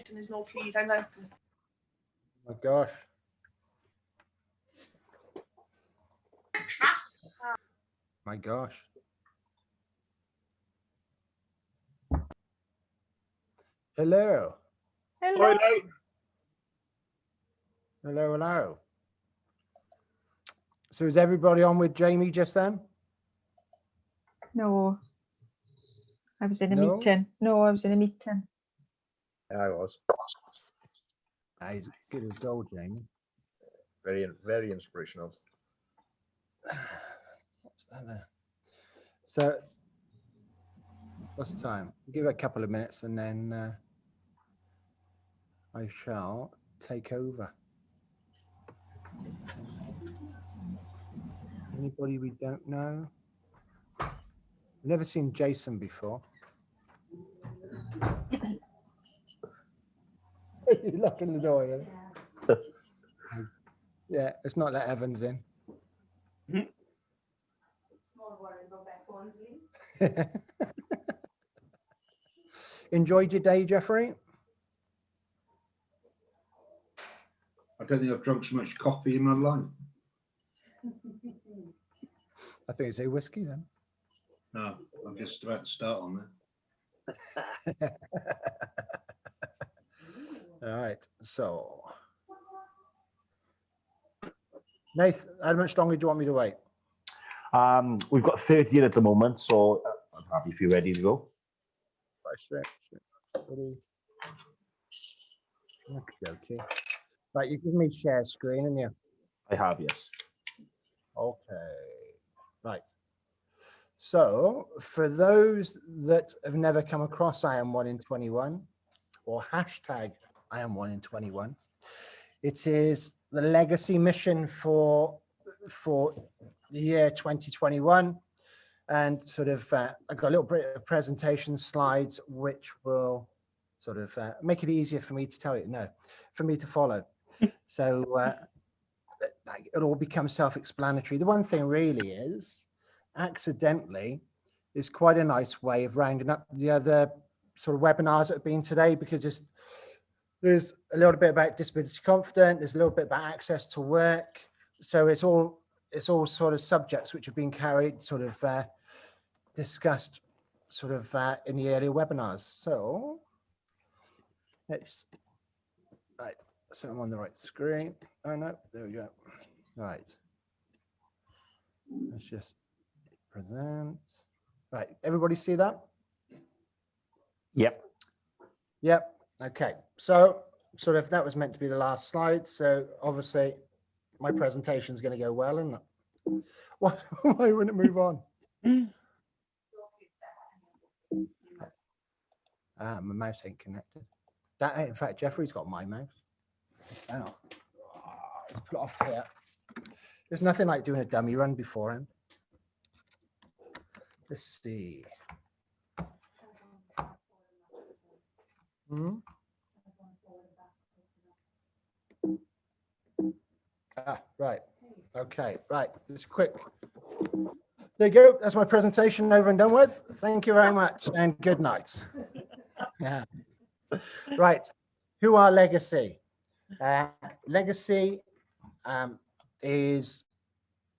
and there's no please. I'm like, Oh my gosh. My gosh. Hello. Hello. Hello, hello. So is everybody on with Jamie just then? No. I was in a No? meeting. No, I was in a meeting. I was He's good as gold, Jamie. very inspirational. What's that there? So what's the time? Give it a couple of minutes and then I shall take over. Anybody we don't know? I've never seen Jason before. You're locking the door, yeah? Yeah, let's not let Evans in. Enjoyed your day, Jeffrey? I don't think I've drunk so much coffee in my life. I think it's a whiskey then. No, I'm just about to start on that. All right, so Nathan, how much longer do you want me to wait? We've got 30 at the moment, so I'm happy if you're ready to go. 5, 6, 7, 8. Okay. Right, you give me share screen, and you. I have, yes. Okay. Right. So for those that have never come across iam1in21 or hashtag iam1in21, it is the legacy mission for the year 2021. And sort of, I've got a little bit of presentation slides, which will sort of make it easier for me to tell you, no, for me to follow. So it all becomes self-explanatory. The one thing really is, accidentally, is quite a nice way of rounding up the other sort of webinars that have been today, because there's a little bit about disability confident, there's a little bit about access to work. So it's all sort of subjects which have been carried, sort of discussed sort of in the earlier webinars. So let's, right, so I'm on the right screen. Oh no, there we go. Right. Let's just present. Right, everybody see that? Yep. Yep. Okay. So sort of that was meant to be the last slide. So obviously my presentation is going to go well, and why wouldn't it move on? My mouse ain't connected. That, in fact, Jeffrey's got my mouse. Oh, let's put it off here. There's nothing like doing a dummy run beforehand. Let's see. Right. Okay. Right. It's quick. There you go. That's my presentation over and done with. Thank you very much and good night. Yeah. Right. Who are Legacy? Legacy is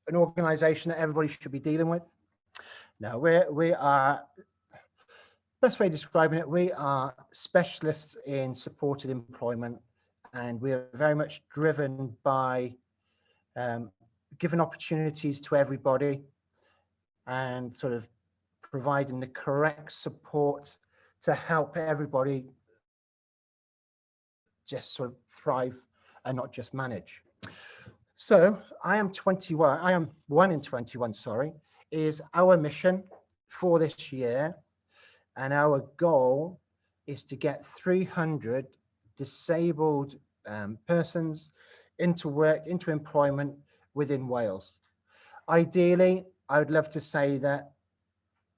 an organization that everybody should be dealing with. Now, we are, best way of describing it, we are specialists in supported employment, and we are very much driven by giving opportunities to everybody and sort of providing the correct support to help everybody just sort of thrive and not just manage. So iam1in21, sorry, is our mission for this year. And our goal is to get 300 disabled persons into work, into employment within Wales. Ideally, I would love to say that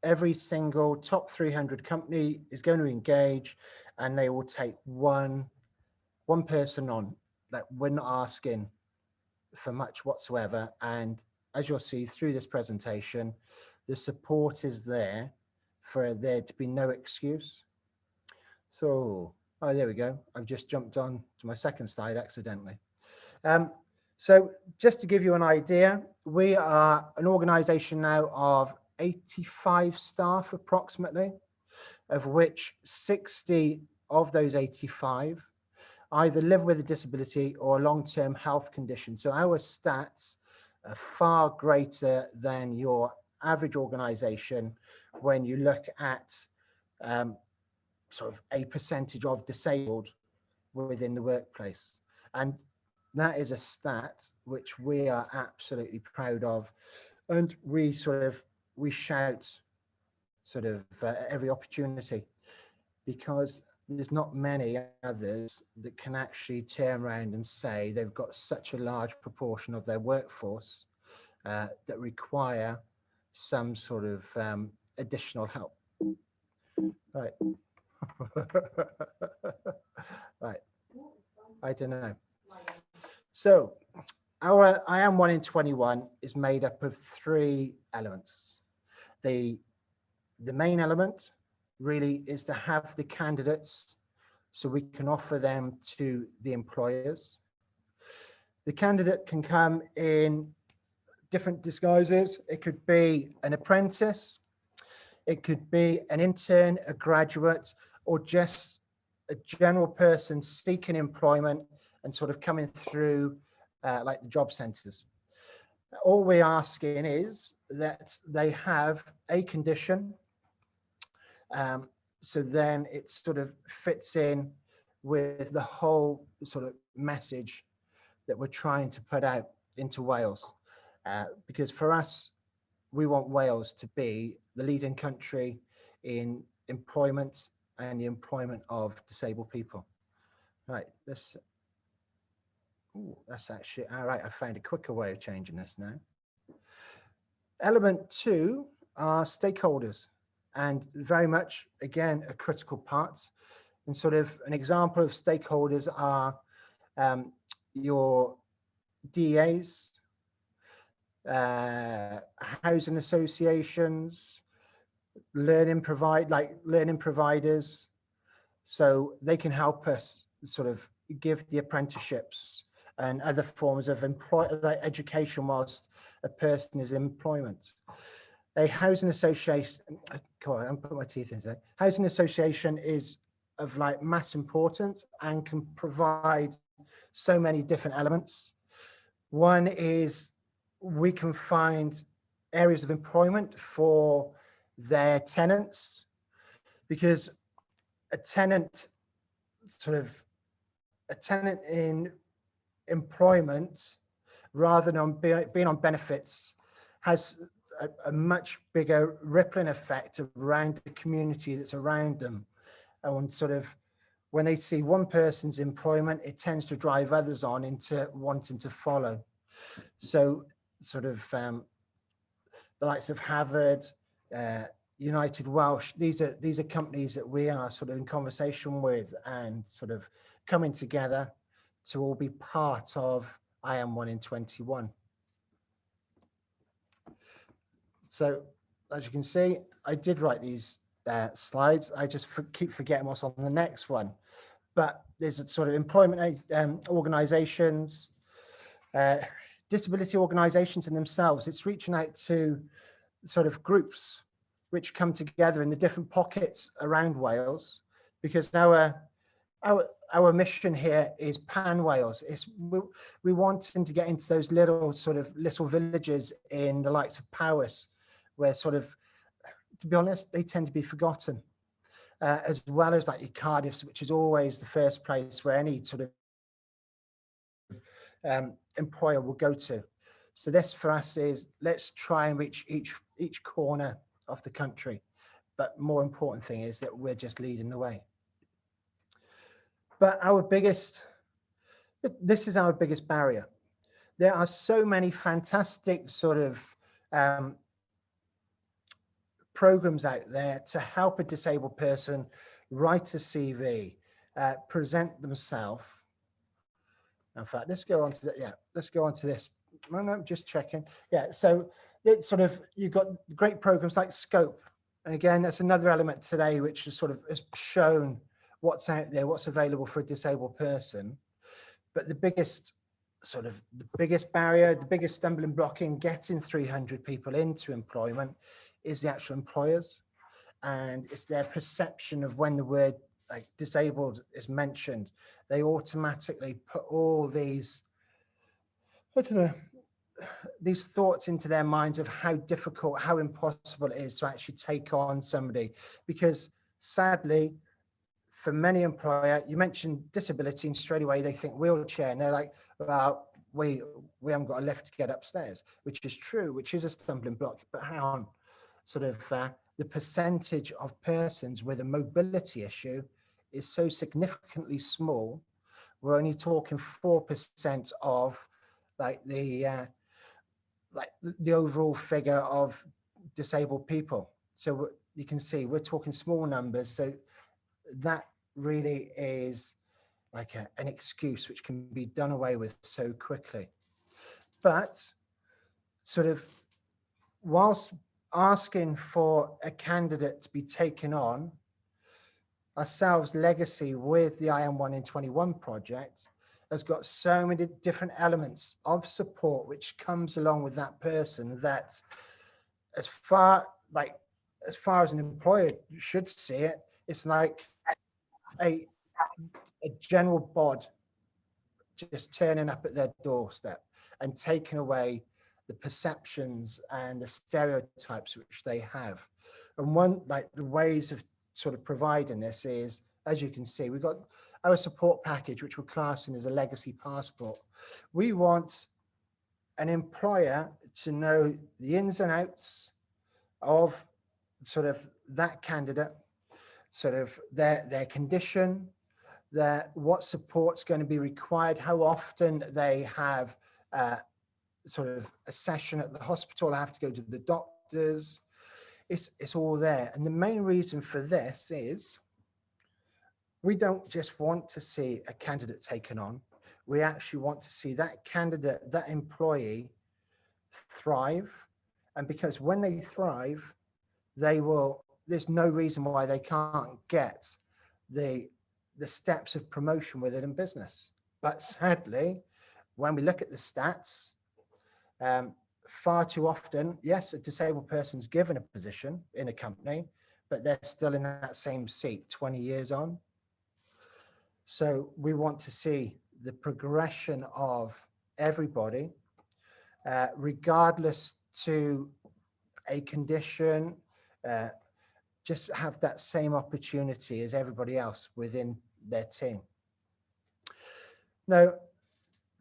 every single top 300 company is going to engage, and they will take one person on. That we're not asking for much whatsoever. And as you'll see through this presentation, the support is there for there to be no excuse. So Oh, there we go. I've just jumped on to my second slide accidentally. So just to give you an idea, we are an organization now of 85 staff approximately, of which 60 of those 85 either live with a disability or a long-term health condition. So our stats are far greater than your average organization when you look at sort of a percentage of disabled within the workplace. And that is a stat which we are absolutely proud of. And we shout sort of every opportunity, because there's not many others that can actually turn around and say they've got such a large proportion of their workforce that require some sort of additional help. Right. Right. I don't know. So our iam1in21 is made up of 3 elements. The main element really is to have the candidates so we can offer them to the employers. The candidate can come in different disguises. It could be an apprentice, it could be an intern, a graduate, or just a general person seeking employment and sort of coming through like the job centres. All we're asking is that they have a condition, so then it sort of fits in with the whole sort of message that we're trying to put out into Wales. Because for us, we want Wales to be the leading country in employment and the employment of disabled people. Right, that's actually, all right, I found a quicker way of changing this now. Element 2 are stakeholders, and very much, again, a critical part. And sort of an example of stakeholders are your DAs, housing associations, learning providers, so they can help us sort of give the apprenticeships and other forms of education whilst a person is in employment. A housing association, God, I'm putting my teeth into that. Housing association is of like mass importance and can provide so many different elements. One is we can find areas of employment for their tenants, because a tenant in employment rather than being on benefits has a much bigger rippling effect around the community that's around them. And sort of when they see one person's employment, it tends to drive others on into wanting to follow. So sort of the likes of Harvard, United Welsh, these are companies that we are sort of in conversation with and sort of coming together to all be part of iam1in21. So as you can see, I did write these slides. I just keep forgetting what's on the next one. But there's a sort of employment organizations, disability organizations in themselves. It's reaching out to sort of groups which come together in the different pockets around Wales, because our mission here is pan Wales. We want to get into those little villages in the likes of Powys, where sort of, to be honest, they tend to be forgotten, as well as like your Cardiffs, which is always the first place where any sort of employer will go to. So this for us is, let's try and reach each corner of the country. But more important thing is that we're just leading the way. But this is our biggest barrier. There are so many fantastic sort of programs out there to help a disabled person write a CV, present themselves. In fact, let's go on to that. Yeah, let's go on to this. No, just checking. Yeah, so it's sort of, you've got great programs like Scope. And again, that's another element today, which is sort of has shown what's out there, what's available for a disabled person. But the biggest barrier, the biggest stumbling block in getting 300 people into employment is the actual employers. And it's their perception of when the word like disabled is mentioned, they automatically put all these, I don't know, these thoughts into their minds of how difficult, how impossible it is to actually take on somebody. Because sadly, for many employer, you mentioned disability and straight away they think wheelchair and they're like, well, we haven't got a lift to get upstairs, which is true, which is a stumbling block. But hang on, sort of the percentage of persons with a mobility issue is so significantly small. We're only talking 4% of like the overall figure of disabled people. So you can see we're talking small numbers. So that really is like an excuse which can be done away with so quickly. But sort of whilst asking for a candidate to be taken on, ourselves legacy with the iam1in21 project has got so many different elements of support which comes along with that person that as far as an employer should see it, it's like a general bod just turning up at their doorstep and taking away the perceptions and the stereotypes which they have. And one, like the ways of sort of providing this is, as you can see, we've got our support package, which we're classing as a legacy passport. We want an employer to know the ins and outs of sort of that candidate, sort of their condition, what support's going to be required, how often they have sort of a session at the hospital, have to go to the doctors. It's all there. And the main reason for this is we don't just want to see a candidate taken on. We actually want to see that candidate, that employee thrive. And because when they thrive, there's no reason why they can't get the steps of promotion within a business. But sadly, when we look at the stats, far too often, yes, a disabled person's given a position in a company, but they're still in that same seat 20 years on. So we want to see the progression of everybody, regardless to a condition, just have that same opportunity as everybody else within their team. Now,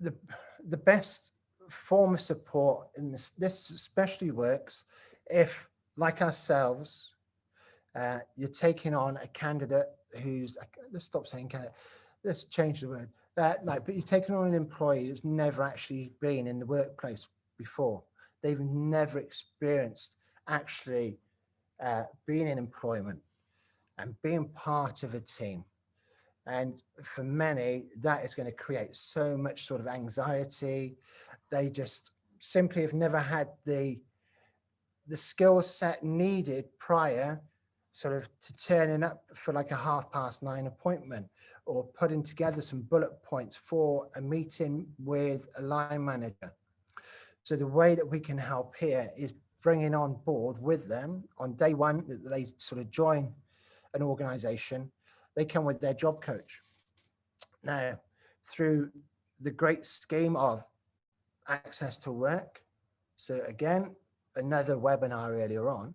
the best form of support in this especially works if, like ourselves, you're taking on a candidate who's, let's stop saying candidate, let's change the word, but you're taking on an employee who's never actually been in the workplace before. They've never experienced actually being in employment and being part of a team. And for many, that is going to create so much sort of anxiety. They just simply have never had the skill set needed prior sort of to turning up for like a 9:30 appointment or putting together some bullet points for a meeting with a line manager. So the way that we can help here is bringing on board with them on day one that they sort of join an organization, they come with their job coach. Now, through the great scheme of access to work, so again, another webinar earlier on,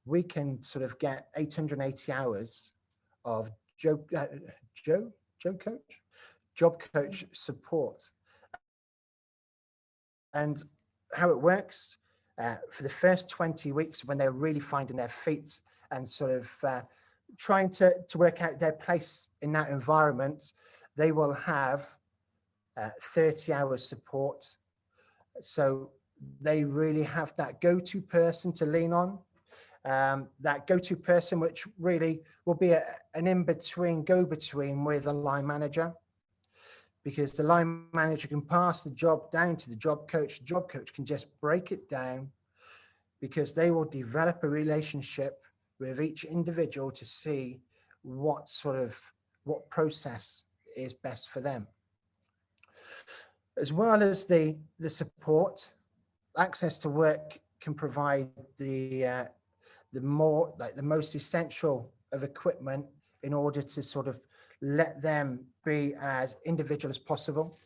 we can sort of get 880 hours of job coach support. And how it works, for the first 20 weeks when they're really finding their feet and sort of trying to work out their place in that environment, they will have 30 hours support. So they really have that go-to person to lean on, that go-to person which really will be an in-between, go-between with a line manager, because the line manager can pass the job down to the job coach can just break it down, because they will develop a relationship with each individual to see what sort of what process is best for them. As well as the support, Access to Work can provide the most essential of equipment in order to sort of let them be as individual as possible.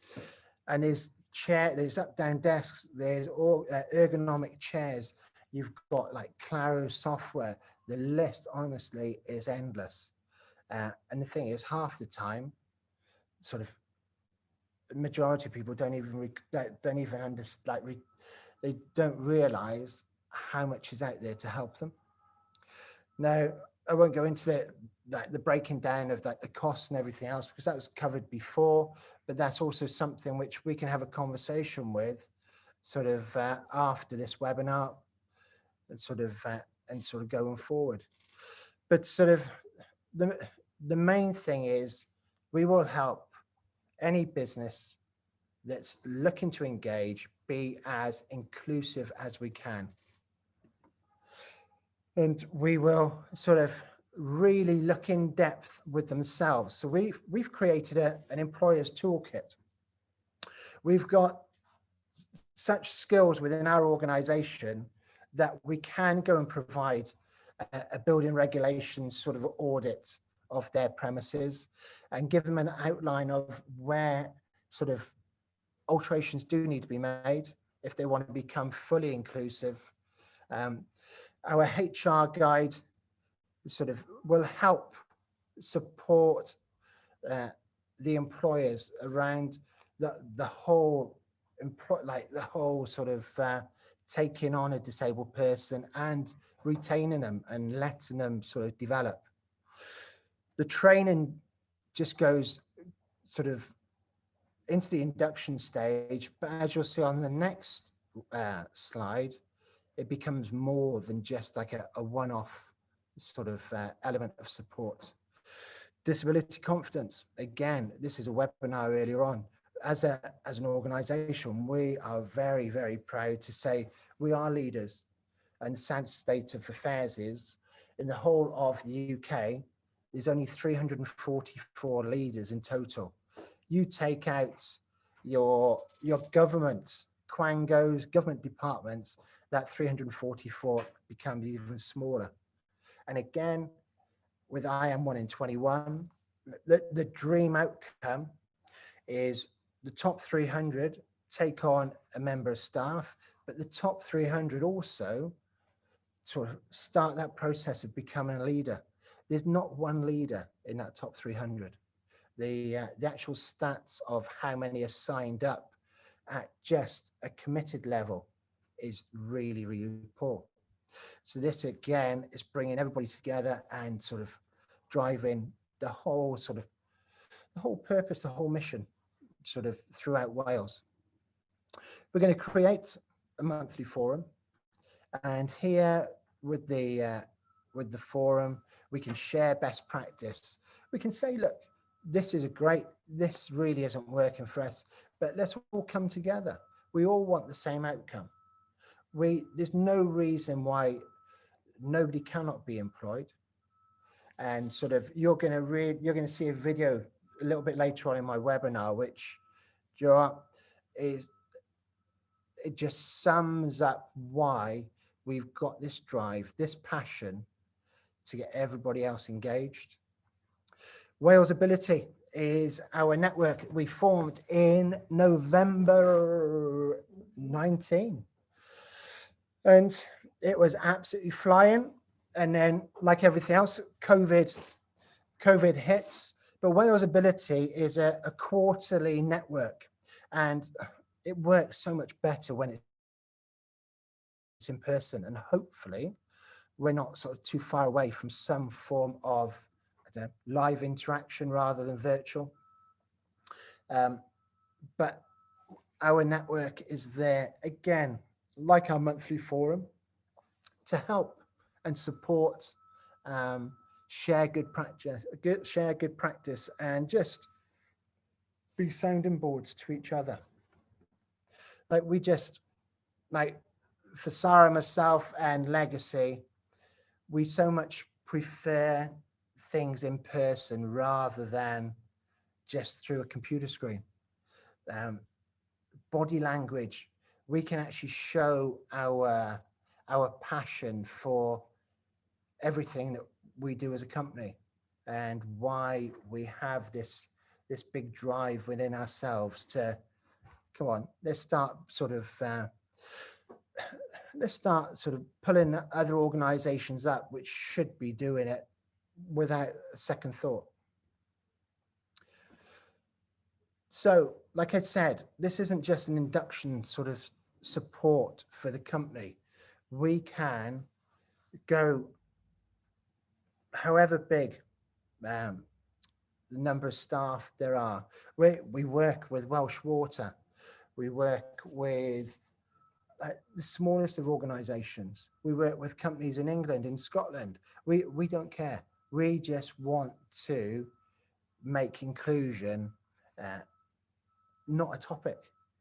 And there's up down desks, there's all ergonomic chairs, you've got like Claro software. The list honestly is endless. And the thing is, half the time, sort of the majority of people don't even understand, they don't realize how much is out there to help them. Now, I won't go into the breaking down of the costs and everything else, because that was covered before, but that's also something which we can have a conversation with sort of after this webinar and sort of going forward. But sort of the main thing is we will help any business that's looking to engage be as inclusive as we can. And we will sort of really look in depth with themselves. So we've created an employer's toolkit. We've got such skills within our organization that we can go and provide a building regulations sort of audit of their premises and give them an outline of where sort of alterations do need to be made if they want to become fully inclusive. Our HR guide sort of will help support the employers around the whole sort of taking on a disabled person and retaining them and letting them sort of develop. The training just goes sort of into the induction stage, but as you'll see on the next slide, it becomes more than just like a one-off sort of element of support. Disability confidence. Again, this is a webinar earlier on. As an organization, we are very, very proud to say we are leaders. And the sad state of affairs is in the whole of the UK, there's only 344 leaders in total. You take out your government, quangos, government departments, that 344 becomes even smaller. And again, with iam1in21, the dream outcome is the top 300 take on a member of staff, but the top 300 also sort of start that process of becoming a leader. There's not one leader in that top 300. The actual stats of how many are signed up at just a committed level is really, really poor. So this again is bringing everybody together and sort of driving the whole purpose, the whole mission sort of throughout Wales. We're going to create a monthly forum, and here with the forum, we can share best practice. We can say, look, this really isn't working for us, but let's all come together. We all want the same outcome. There's no reason why nobody cannot be employed. And sort of you're going to see a video a little bit later on in my webinar, which it just sums up why we've got this drive, this passion to get everybody else engaged. Wales Ability is our network we formed in November 19. And it was absolutely flying. And then, like everything else, COVID hits. But Wales Ability is a quarterly network, and it works so much better when it's in person. And hopefully, we're not sort of too far away from some form of live interaction rather than virtual. But our network is there again, like our monthly forum, to help and support, share good practice, and just be sounding boards to each other. For Sarah, myself, and Legacy, we so much prefer things in person rather than just through a computer screen. Body language, we can actually show our passion for everything that we do as a company and why we have this big drive within ourselves to come on, let's start sort of pulling other organizations up which should be doing it without a second thought. So, like I said, this isn't just an induction sort of support for the company. We can go however big the number of staff there are. We work with Welsh Water. We work with the smallest of organizations. We work with companies in England, in Scotland. We don't care. We just want to make inclusion not a topic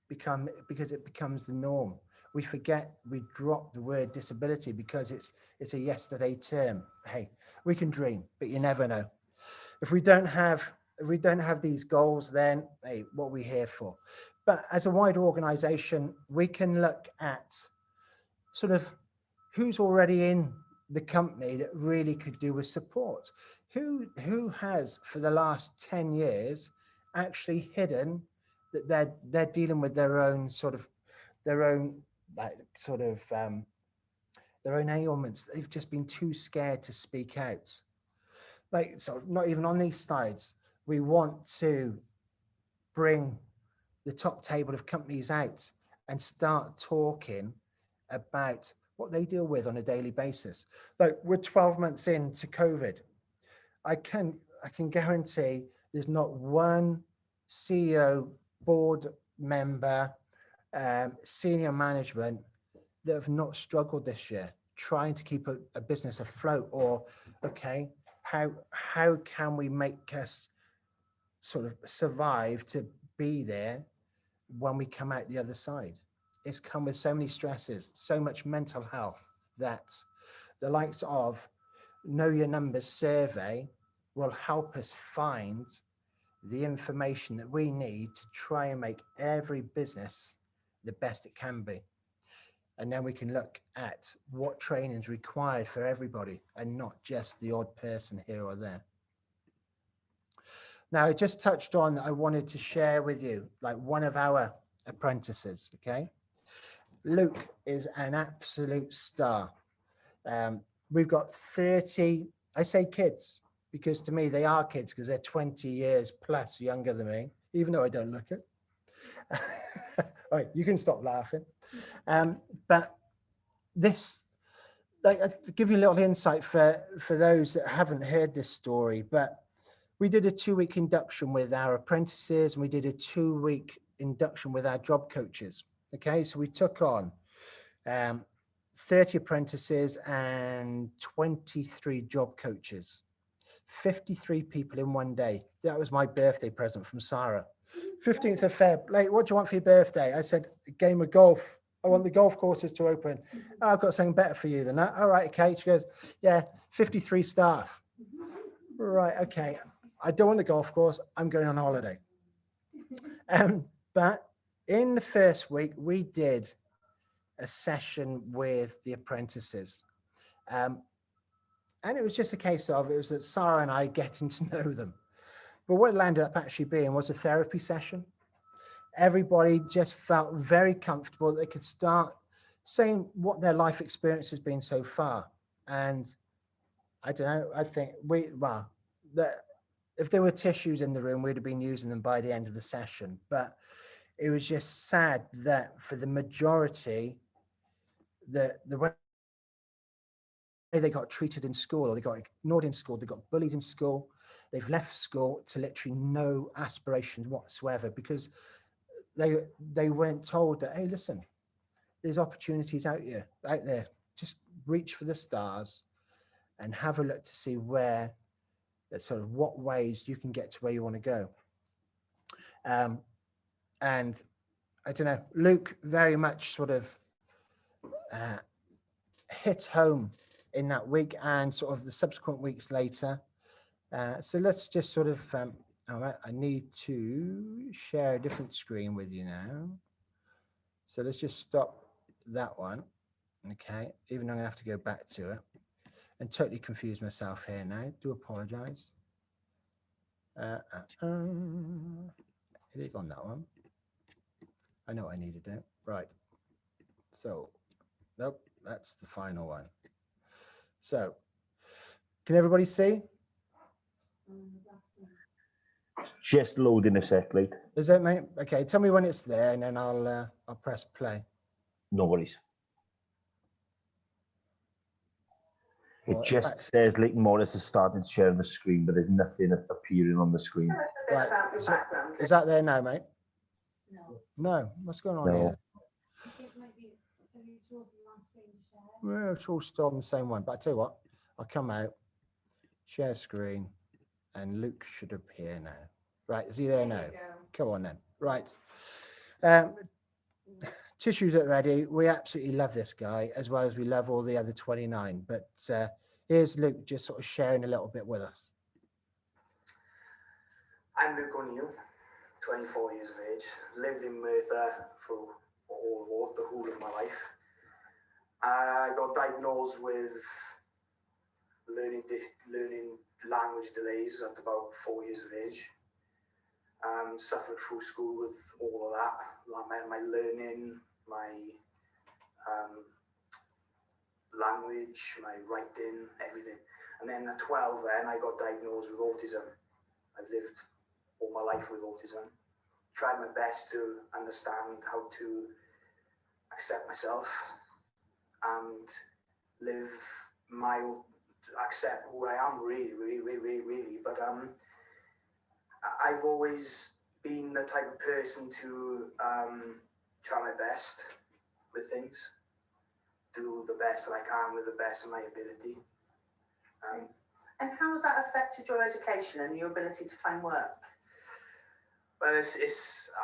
because it becomes the norm. We drop the word disability because it's a yesterday term. Hey, we can dream, but you never know. If we don't have these goals, then hey, what are we here for? But as a wider organization, we can look at sort of who's already in the company that really could do with support. Who has for the last 10 years actually hidden that they're dealing with their own ailments. They've just been too scared to speak out. Like, so not even on these slides, we want to bring the top table of companies out and start talking about what they deal with on a daily basis. Like, we're 12 months into COVID. I can guarantee there's not one CEO, board member, senior management that have not struggled this year trying to keep a business afloat, or okay, how can we make us sort of survive to be there when we come out the other side? It's come with so many stresses, so much mental health, that the likes of Know Your Numbers survey will help us find the information that we need to try and make every business the best it can be. And then we can look at what training is required for everybody and not just the odd person here or there. Now, I just touched on, I wanted to share with you, like, one of our apprentices, okay? Luke is an absolute star. We've got 30, I say kids, because to me they are kids because they're 20 years plus younger than me, even though I don't look it. All right, you can stop laughing. But this, like, I'll give you a little insight for those that haven't heard this story, but we did a 2-week induction with our apprentices and we did a 2-week induction with our job coaches. Okay, so we took on 30 apprentices and 23 job coaches, 53 people in one day. That was my birthday present from Sarah. 15th of Feb, like, what do you want for your birthday? I said, a game of golf. I want the golf courses to open. Oh, I've got something better for you than that. All right, okay. She goes, yeah, 53 staff. Right, okay. I don't want the golf course. I'm going on holiday. But in the first week, we did a session with the apprentices. And it was just a case of, it was that Sarah and I getting to know them. But what it landed up actually being was a therapy session. Everybody just felt very comfortable that they could start saying what their life experience has been so far. And I don't know, I think if there were tissues in the room, we'd have been using them by the end of the session. But it was just sad that for the majority, the way they got treated in school, or they got ignored in school, they got bullied in school, they've left school to literally no aspirations whatsoever, because they weren't told that, hey, listen, there's opportunities out there. Just reach for the stars and have a look to see where, sort of what ways you can get to where you want to go. And I don't know, Luke very much sort of hit home in that week, and sort of the subsequent weeks later. So let's just sort of, all right, I need to share a different screen with you now. So let's just stop that one. Okay, even though I'm gonna have to go back to it and totally confuse myself here now. Do apologize. It is on that one. I know what I need to do. Right. So, nope, that's the final one. So, can everybody see? Just loading a sec, late. Is that mate? Okay, tell me when it's there, and then I'll press play. No worries. It Well, in just fact- says Leighton Morris has started sharing the screen, but there's nothing appearing on the screen. Tell us a bit Right, about your so- background. Is that there now, mate? No. No. What's going on No. here? I think maybe have you chosen the last screen to share? Well, it's all still on the same one. But I tell you what, I'll come out, share screen, and Luke should appear now. Right, is he there now? you go. Come on then. Right. Tissues at ready. We absolutely love this guy as well as we love all the other 29. But here's Luke just sort of sharing a little bit with us. I'm Luke O'Neill, 24 years of age. Lived in Merthyr for the whole of my life. I got diagnosed with learning language delays at about 4 years of age. Suffered through school with all of that, like my learning, my language, my writing, everything. And then at 12, then I got diagnosed with autism. I've lived all my life with autism. Tried my best to understand how to accept myself and live accept who I am really. But I've always been the type of person to try my best with things, do the best that I can with the best of my ability. And how has that affected your education and your ability to find work? Well,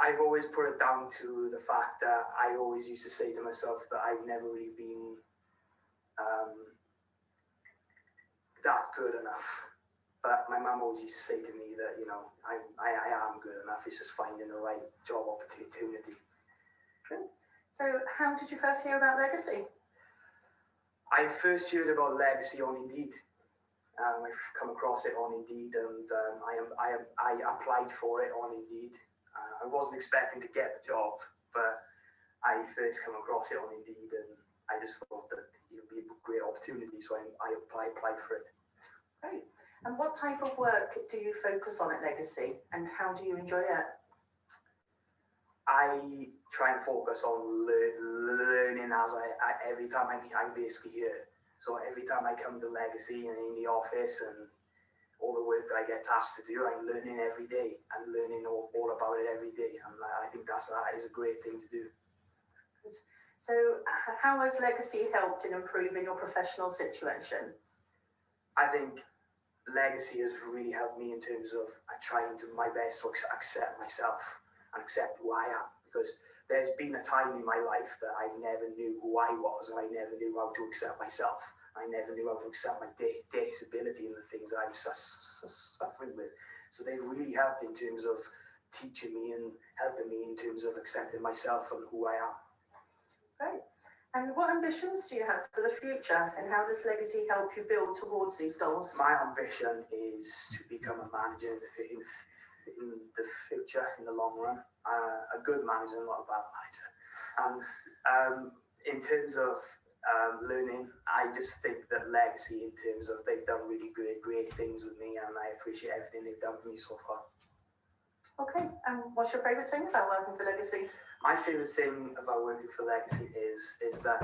I've always put it down to the fact that I always used to say to myself that I've never really been that good enough. But my mum always used to say to me that, you know, I am good enough. It's just finding the right job opportunity. Good. So how did you first hear about Legacy? I first heard about Legacy on Indeed. I've come across it on Indeed, and I applied for it on Indeed. I wasn't expecting to get the job, but I first come across it on Indeed, and I just thought that it would be a great opportunity, so I applied for it. Great. And what type of work do you focus on at Legacy, and how do you enjoy it? I try and focus on learning as every time I'm basically here. So every time I come to Legacy and in the office and all the work that I get tasked to do, I'm learning every day. I'm learning all about it every day. And I think that is a great thing to do. Good. So how has Legacy helped in improving your professional situation? I think Legacy has really helped me in terms of trying to my best to accept myself and accept who I am. Because there's been a time in my life that I never knew who I was, and I never knew how to accept myself. I never knew how to accept my disability and the things that I was suffering with. So they've really helped in terms of teaching me and helping me in terms of accepting myself and who I am. Great. And what ambitions do you have for the future, and how does Legacy help you build towards these goals? My ambition is to become a manager in the future, in the long run. A good manager, not a bad manager. And in terms of learning, I just think that Legacy, in terms of they've done really great things with me, and I appreciate everything they've done for me so far. Okay, and what's your favourite thing about working for Legacy? My favourite thing about working for Legacy is that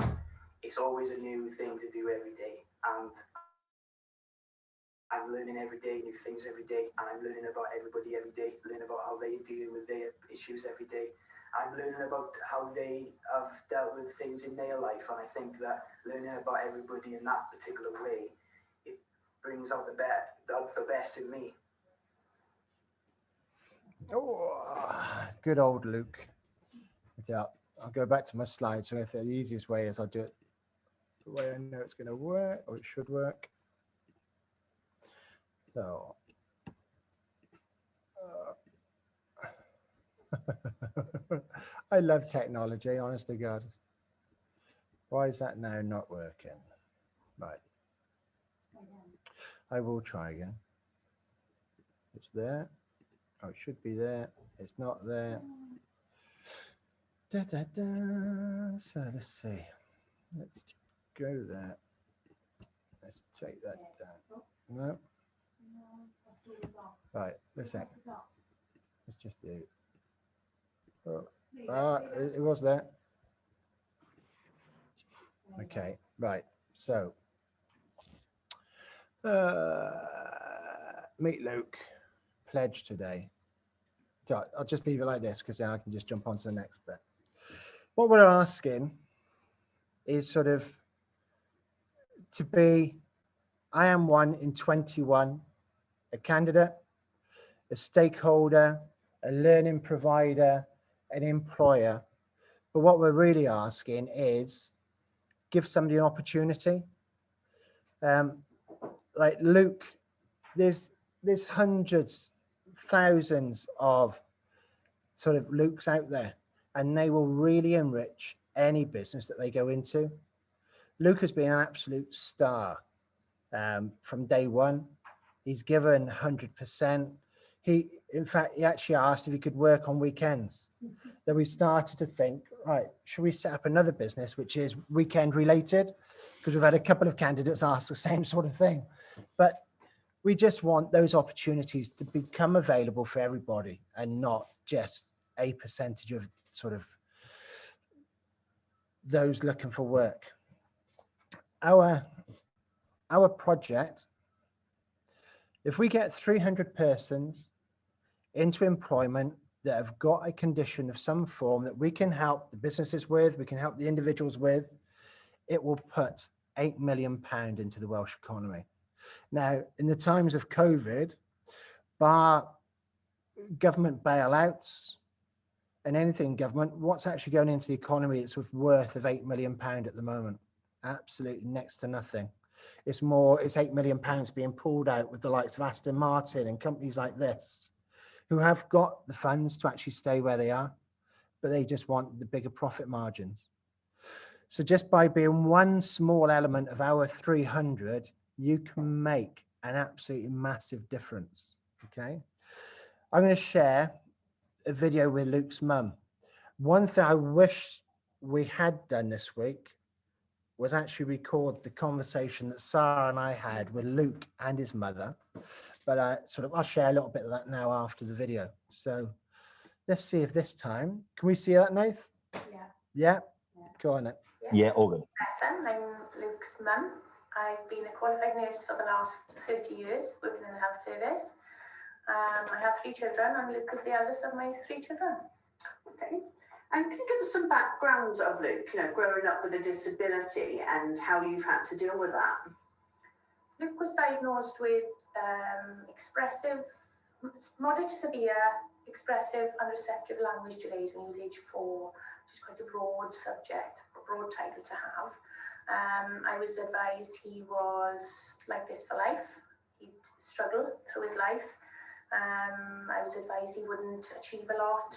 it's always a new thing to do every day, and I'm learning every day, new things every day, and I'm learning about everybody every day, learning about how they deal with their issues every day. I'm learning about how they have dealt with things in their life, and I think that learning about everybody in that particular way, it brings out the best in me. Oh, good old Luke. Yeah, I'll go back to my slides. So I think the easiest way is I'll do it the way I know it's going to work, or it should work. So I love technology, honest to God. Why is that now not working? Right. I will try again. It's there. Oh, it should be there. It's not there. Da, da, da. So let's see. Let's go there. Let's take that down. No. Right. Listen. Let's just do. Oh, it was there. Okay. Right. So. Meet Luke. Pledge today. So I'll just leave it like this because then I can just jump on to the next bit. What we're asking is sort of to be iam1 in 21, a candidate, a stakeholder, a learning provider, an employer. But what we're really asking is give somebody an opportunity. Like Luke, there's hundreds, thousands of sort of Lukes out there, and they will really enrich any business that they go into. Luke has been an absolute star from day one. He's given 100%. In fact, he actually asked if he could work on weekends. Then we started to think, right, should we set up another business which is weekend related? Because we've had a couple of candidates ask the same sort of thing. But we just want those opportunities to become available for everybody and not just a percentage of sort of those looking for work. Our project, if we get 300 persons into employment that have got a condition of some form that we can help the businesses with, we can help the individuals with, it will put £8 million into the Welsh economy. Now, in the times of COVID, bar government bailouts and anything government, what's actually going into the economy, it's worth of £8 million at the moment. Absolutely next to nothing. It's £8 million being pulled out with the likes of Aston Martin and companies like this, who have got the funds to actually stay where they are, but they just want the bigger profit margins. So just by being one small element of our 300, you can make an absolutely massive difference. Okay. I'm going to share a video with Luke's mum. One thing I wish we had done this week was actually record the conversation that Sarah and I had with Luke and his mother. But I'll share a little bit of that now after the video. So let's see if this time, can we see that, Nath? Yeah? Go on then. Yeah, all good. I'm Luke's mum. I've been a qualified nurse for the last 30 years, working in the health service. I have 3 children, and Luke is the eldest of my 3 children. Okay. And can you give us some background of Luke, growing up with a disability and how you've had to deal with that? Luke was diagnosed with moderate to severe expressive and receptive language delays when he was age 4, which is quite a broad subject, a broad title to have. I was advised he was like this for life. He'd struggle through his life. I was advised he wouldn't achieve a lot.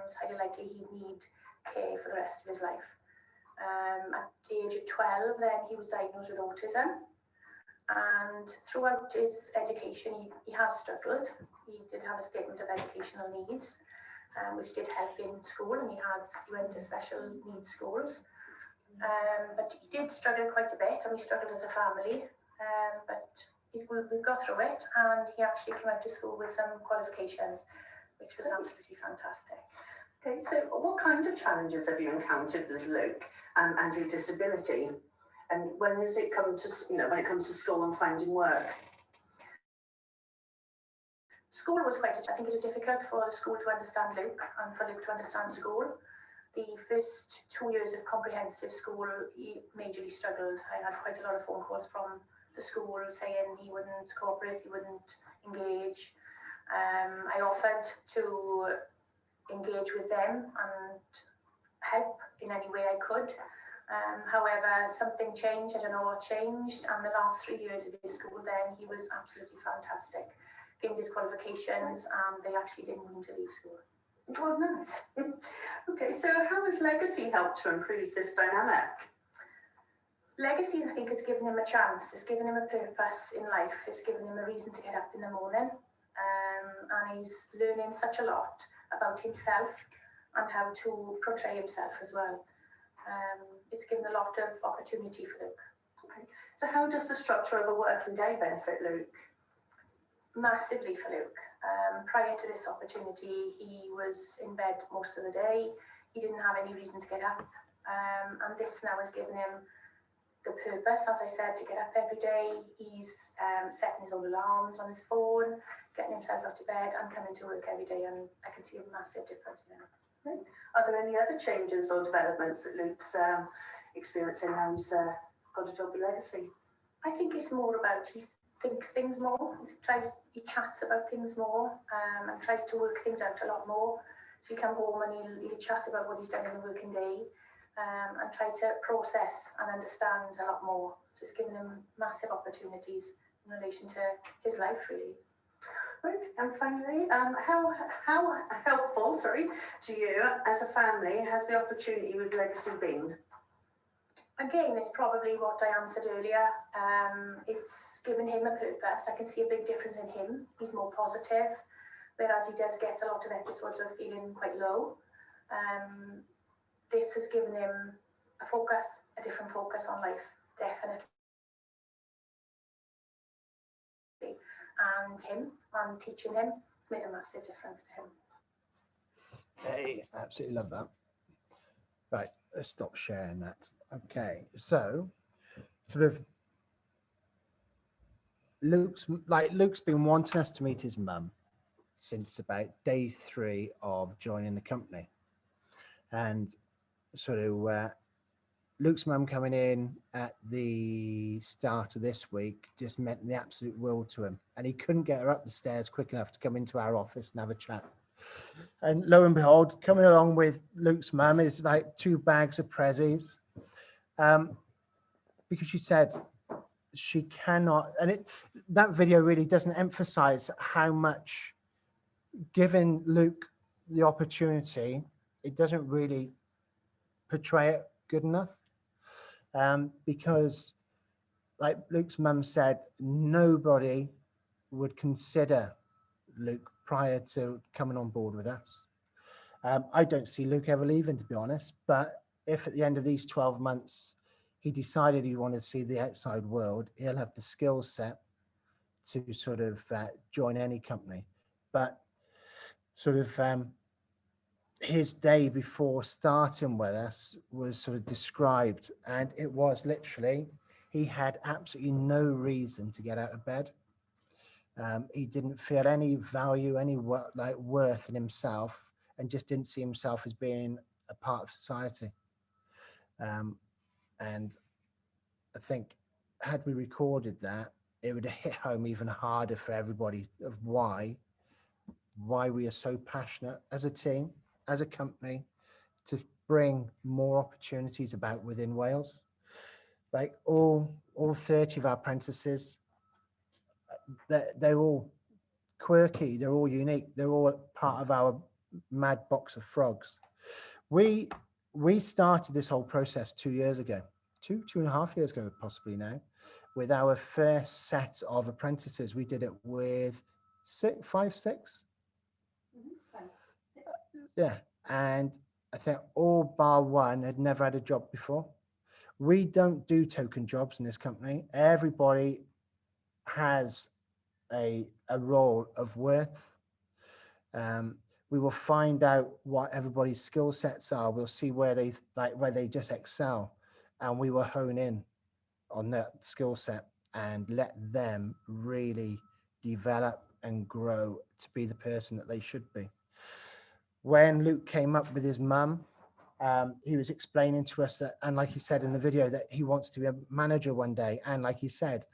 It's highly likely he'd need care for the rest of his life. At the age of 12, then he was diagnosed with autism. And throughout his education, he has struggled. He did have a statement of educational needs, which did help in school, and he went to special needs schools. But he did struggle quite a bit, and we struggled as a family. But we've got through it, and he actually came out to school with some qualifications, which was absolutely fantastic. Okay, so what kind of challenges have you encountered with Luke and his disability? And when does it come to, when it comes to school and finding work? School was I think it was difficult for the school to understand Luke and for Luke to understand school. The first 2 years of comprehensive school, he majorly struggled. I had quite a lot of phone calls from the school saying he wouldn't cooperate, he wouldn't engage. I offered to engage with them and help in any way I could. However, something changed, I don't know what changed, and the last 3 years of his school then, he was absolutely fantastic. Gained his qualifications, and they actually didn't want him to leave school. Oh, nice. Okay, so how has legacy helped to improve this dynamic? Legacy, I think, has given him a chance. It's given him a purpose in life. It's given him a reason to get up in the morning. And he's learning such a lot about himself and how to portray himself as well. It's given a lot of opportunity for Luke. Okay, so how does the structure of a working day benefit Luke? Massively for Luke. Prior to this opportunity, he was in bed most of the day. He didn't have any reason to get up. And this now has given him the purpose, as I said, to get up every day. He's setting his own alarms on his phone, getting himself out of bed and coming to work every day, and I can see a massive difference in him. Right. Are there any other changes or developments that Luke's experiencing now he's got a job with legacy? I think it's more about he thinks things more, he chats about things more, and tries to work things out a lot more. So he'll come home and he'll chat about what he's done in the working day. And try to process and understand a lot more. So it's given him massive opportunities in relation to his life, really. Right, and finally, how helpful, to you as a family has the opportunity with legacy been? Again, it's probably what I answered earlier. It's given him a purpose. I can see a big difference in him. He's more positive, whereas he does get a lot of episodes of feeling quite low. This has given him a different focus on life, definitely. And teaching him made a massive difference to him. Hey, absolutely love that. Right, let's stop sharing that. Okay, so sort of Luke's been wanting us to meet his mum since about day 3 of joining the company. And sort of Luke's mum coming in at the start of this week just meant the absolute world to him. And he couldn't get her up the stairs quick enough to come into our office and have a chat. And lo and behold, coming along with Luke's mum is like 2 bags of prezzies. Because she said she cannot, and that video really doesn't emphasize how much giving Luke the opportunity, it doesn't really portray it good enough. Because like Luke's mum said, nobody would consider Luke prior to coming on board with us. I don't see Luke ever leaving, to be honest, but if at the end of these 12 months, he decided he wanted to see the outside world, he'll have the skill set to sort of join any company. But sort of his day before starting with us was sort of described, and it was literally, he had absolutely no reason to get out of bed. He didn't feel any value, any worth in himself, and just didn't see himself as being a part of society. And I think had we recorded that, it would have hit home even harder for everybody of why we are so passionate as a team, as a company, to bring more opportunities about within Wales. Like all 30 of our apprentices, they're all quirky, they're all unique, they're all part of our mad box of frogs. We started this whole process 2 years ago, two and a half years ago, possibly now, with our first set of apprentices. We did it with 6. Yeah, and I think all bar one had never had a job before. We don't do token jobs in this company. Everybody has a role of worth. We will find out what everybody's skill sets are. We'll see where they just excel, and we will hone in on that skill set and let them really develop and grow to be the person that they should be. When Luke came up with his mum, he was explaining to us that, and like he said in the video, that he wants to be a manager one day. And like he said,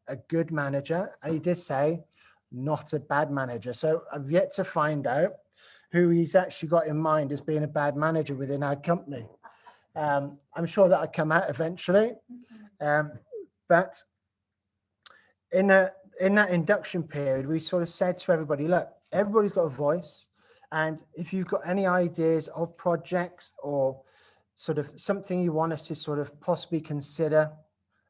a good manager. And he did say, not a bad manager. So I've yet to find out who he's actually got in mind as being a bad manager within our company. I'm sure that'll come out eventually. But in that induction period, we sort of said to everybody, look, everybody's got a voice. And if you've got any ideas of projects or sort of something you want us to sort of possibly consider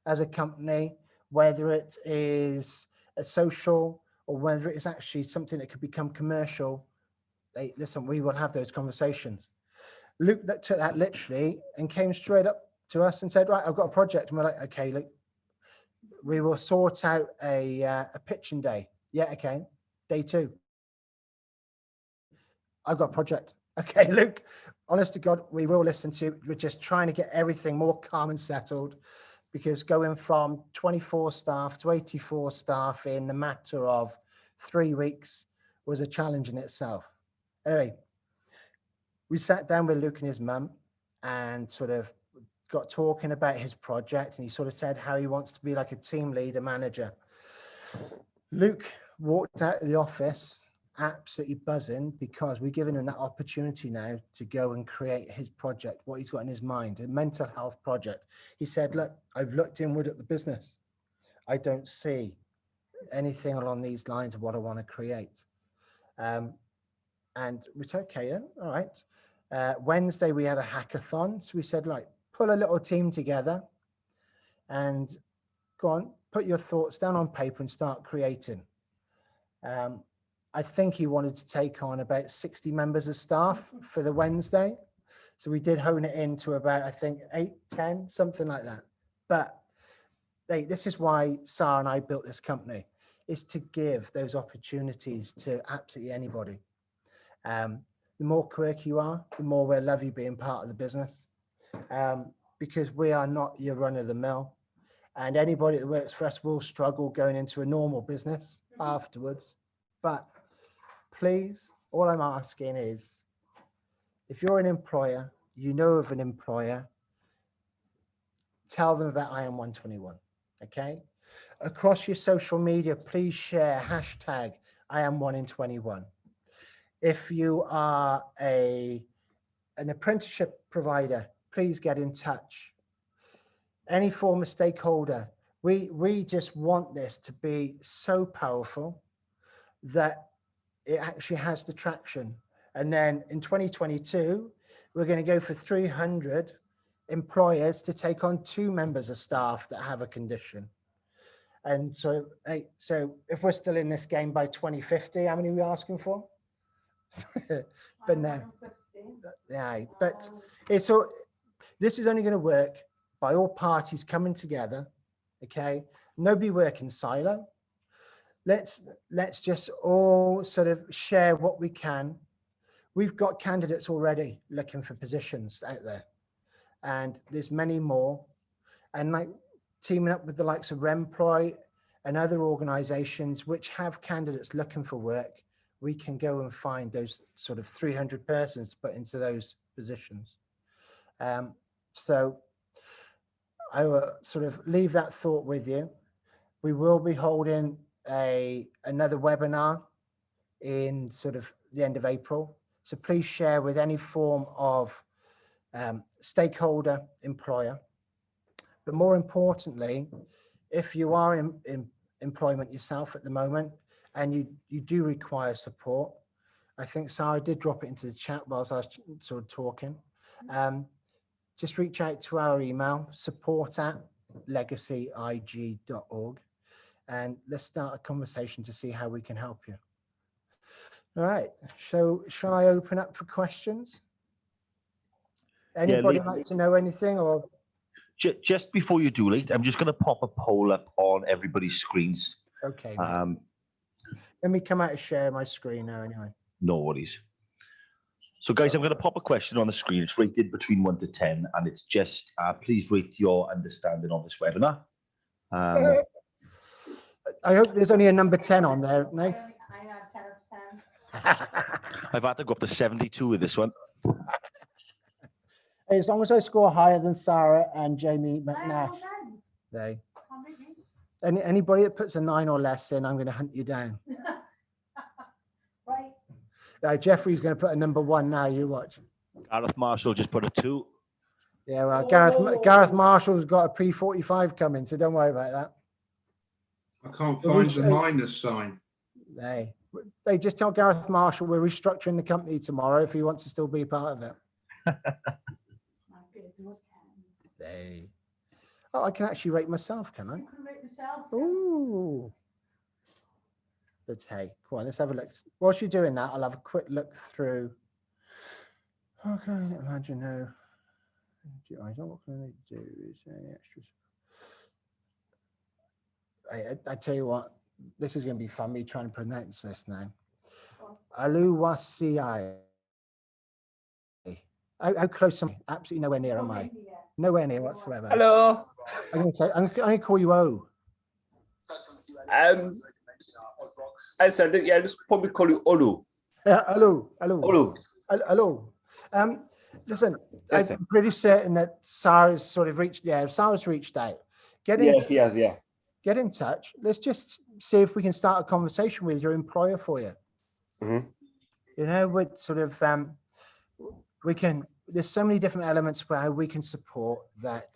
as a company, whether it is a social or whether it is actually something that could become commercial, hey, listen, we will have those conversations. Luke took that literally and came straight up to us and said, right, I've got a project. And we're like, okay, Luke, we will sort out a pitching day. Yeah, okay. Day 2. I've got a project. Okay, Luke, honest to God, we will listen to you. We're just trying to get everything more calm and settled, because going from 24 staff to 84 staff in the matter of 3 weeks was a challenge in itself. Anyway, we sat down with Luke and his mum and sort of got talking about his project, and he sort of said how he wants to be like a team leader manager. Luke walked out of the office absolutely buzzing, because we're giving him that opportunity now to go and create his project, what he's got in his mind, a mental health project. He said, look, I've looked inward at the business. I don't see anything along these lines of what I want to create. And we said, okay, yeah, all right. Wednesday, we had a hackathon. So we said, like, pull a little team together and go on, put your thoughts down on paper and start creating. I think he wanted to take on about 60 members of staff for the Wednesday. So we did hone it into about, I think, 8, 10, something like that. But hey, this is why Sarah and I built this company, is to give those opportunities to absolutely anybody. The more quirky you are, the more we'll love you being part of the business, because we are not your run of the mill. And anybody that works for us will struggle going into a normal business afterwards. But please, all I'm asking is, if you're an employer, you know of an employer, tell them about iam1in21, okay? Across your social media, please share hashtag iam1in21. If you are an apprenticeship provider, please get in touch. Any form of stakeholder, we just want this to be so powerful that it actually has the traction. And then in 2022, we're going to go for 300 employers to take on 2 members of staff that have a condition. And so, so if we're still in this game by 2050, how many are we asking for? But no, yeah, but it's all, this is only going to work by all parties coming together. Okay, nobody work in silo. Let's just all sort of share what we can. We've got candidates already looking for positions out there, and there's many more. And like teaming up with the likes of Remploy and other organizations which have candidates looking for work, we can go and find those sort of 300 persons to put into those positions. So I will sort of leave that thought with you. We will be holding another webinar in sort of the end of April. So please share with any form of stakeholder, employer. But more importantly, if you are in employment yourself at the moment and you do require support, I think Sarah did drop it into the chat whilst I was sort of talking. Just reach out to our email, support@legacyig.org, and let's start a conversation to see how we can help you. All right, so shall I open up for questions? Anybody like to know anything? Or just before you do, Lee, I'm just going to pop a poll up on everybody's screens. Okay. Let me come out and share my screen now anyway. No worries. So guys, I'm going to pop a question on the screen. It's rated between 1 to 10, and it's just, please rate your understanding of this webinar. I hope there's only a number 10 on there, Nath. I have 10 of 10. I've had to go up to 72 with this one. As long as I score higher than Sarah and Jamie McNash. Anybody that puts a 9 or less in, I'm going to hunt you down. Right. Jeffrey's going to put a number 1 now, you watch. Gareth Marshall just put a 2. Yeah, well, Gareth Marshall's got a P45 coming, so don't worry about that. I can't find the minus sign. Hey, They just tell Gareth Marshall we're restructuring the company tomorrow if he wants to still be part of it. They. Oh, I can actually rate myself, can I? You can rate yourself. Ooh. But hey, come on, let's have a look. Whilst you're doing that, I'll have a quick look through. Okay, imagine no. I don't what can I do? Is there any extras? I tell you what, this is going to be fun. Me trying to pronounce this now. Aluwasiai. How close am I? Absolutely nowhere near, am I? Nowhere near whatsoever. Hello. I'm going to say, I'm going to call you O. I said, yeah, let's probably call you Olu. Hello. Olu. Hello. Listen, Yes, sir. I'm pretty certain that Sarah's sort of reached. Yeah, Sarah's reached out. Get in. Yes, yeah. Get in touch. Let's just see if we can start a conversation with your employer for you. Mhm. You know, with sort of we can. There's so many different elements where we can support that.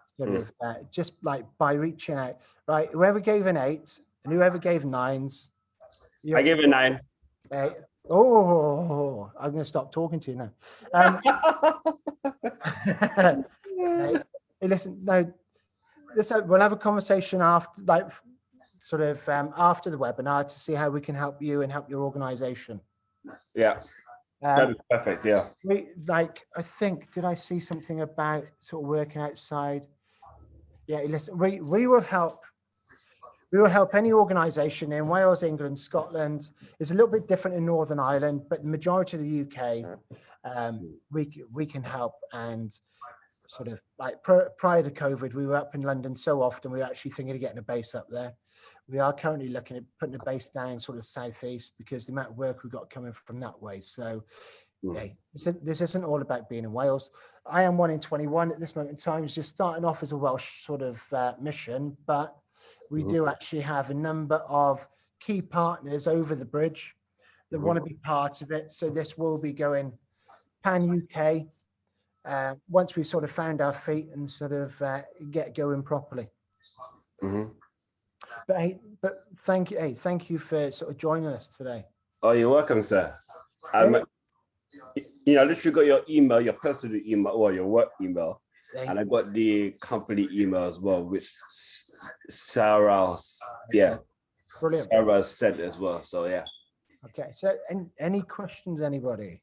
Sort of just like by reaching out, right? Whoever gave an 8 and whoever gave 9s. I gave it 9. Oh, I'm going to stop talking to you now. Hey, listen, no, we'll have a conversation after, like, sort of after the webinar to see how we can help you and help your organization. Yeah, that'd be perfect. Yeah. Like, I think, did I see something about sort of working outside? Yeah, listen, we will help. We will help any organisation in Wales, England, Scotland. It's a little bit different in Northern Ireland, but the majority of the UK, we can help. And sort of like prior to COVID, we were up in London so often, we were actually thinking of getting a base up there. We are currently looking at putting a base down sort of southeast because the amount of work we've got coming from that way. So yeah, this isn't all about being in Wales. iam1in21 at this moment in time is just starting off as a Welsh sort of mission, but we do actually have a number of key partners over the bridge that want to be part of it. So this will be going pan UK once we sort of found our feet and sort of get going properly. But thank you. Hey, thank you for sort of joining us today. Oh, you're welcome, sir. You know, I literally got your email, your personal email, or your work email, and I got the company email as well, which Sarah, brilliant. Sarah sent as well. So yeah. Okay. So, any questions, anybody?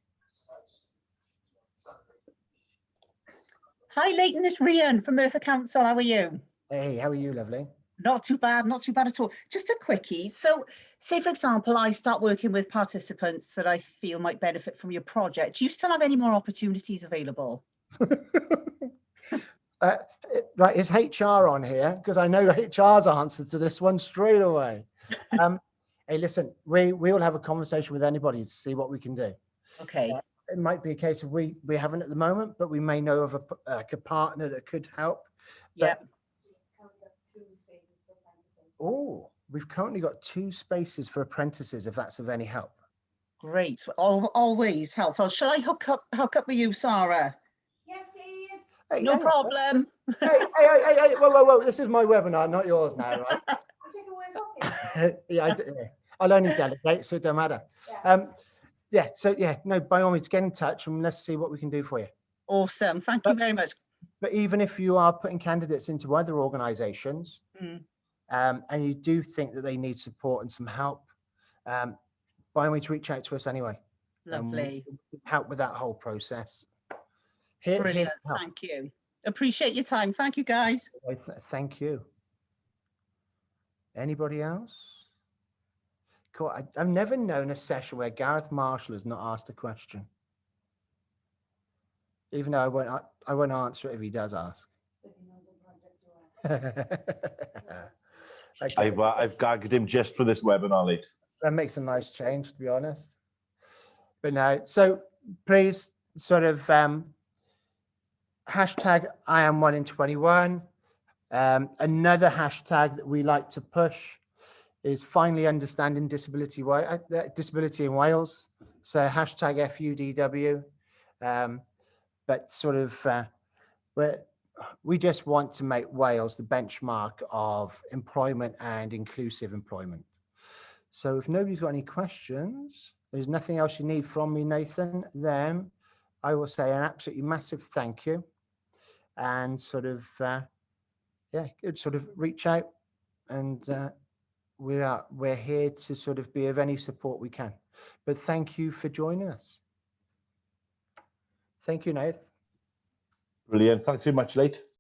Hi, Leighton. It's Rian from Merthyr Council. How are you? Hey, how are you, lovely? Not too bad at all. Just a quickie. So, say, for example, I start working with participants that I feel might benefit from your project. Do you still have any more opportunities available? Right, is HR on here? Because I know HR's answer to this one straight away. Hey, listen, we will have a conversation with anybody to see what we can do. Okay. It might be a case of we haven't at the moment, but we may know of a partner that could help. Yeah. Oh, we've currently got 2 spaces for apprentices, if that's of any help. Great. Always helpful. Shall I hook up with you, Sarah? Yes, please. Hey, no problem. Hey, whoa. This is my webinar, not yours now, right? I'll take a word off you. Yeah, I'll only delegate, so it don't matter. Yeah. So no, by all means, get in touch and let's see what we can do for you. Awesome. Thank you very much. But even if you are putting candidates into other organizations, and you do think that they need support and some help, by all means, reach out to us anyway. Lovely. Help with that whole process. Brilliant. Thank you. Appreciate your time. Thank you, guys. Thank you. Anybody else? Cool. I've never known a session where Gareth Marshall has not asked a question. Even though I won't answer it if he does ask. Okay. I've gagged him just for this webinar, Lee. That makes a nice change, to be honest. But no, so please sort of hashtag iam1in21. Another hashtag that we like to push is finally understanding disability in Wales. So hashtag FUDW. But sort of we just want to make Wales the benchmark of employment and inclusive employment. So if nobody's got any questions, there's nothing else you need from me, Nathan, then I will say an absolutely massive thank you and sort of, sort of reach out and we're here to sort of be of any support we can. But thank you for joining us. Thank you, Nath. Brilliant. Thanks very much, Late.